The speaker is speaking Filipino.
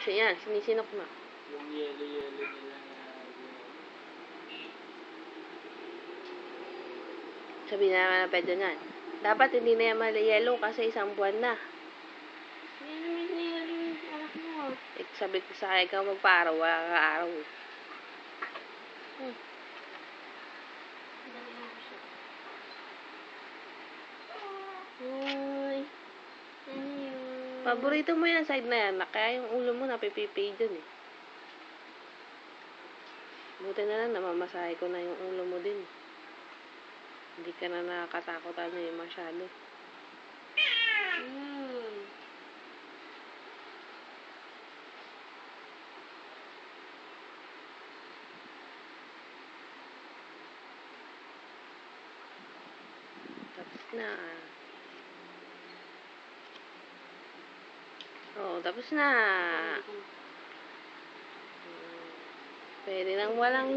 Yan, sinisinok mo. Yung yelo-yelo nila na Sabi na naman na pwede nga. Dapat hindi na yan mali-yellow kasi isang buwan na. Yan naman yelo yung anak mo. Sabi ko sa kanya, ikaw magpa-araw, wala ka araw. Dali mo siya. Uy. Ano yun? Paborito mo yan, side na yan. Kaya yung ulo mo napipipay dun eh. Buti na lang, namamasahe ko na yung ulo mo din. Hindi ka na nakakatakot masyado. Tapos na. Oo, tapos na. Pwede nang walang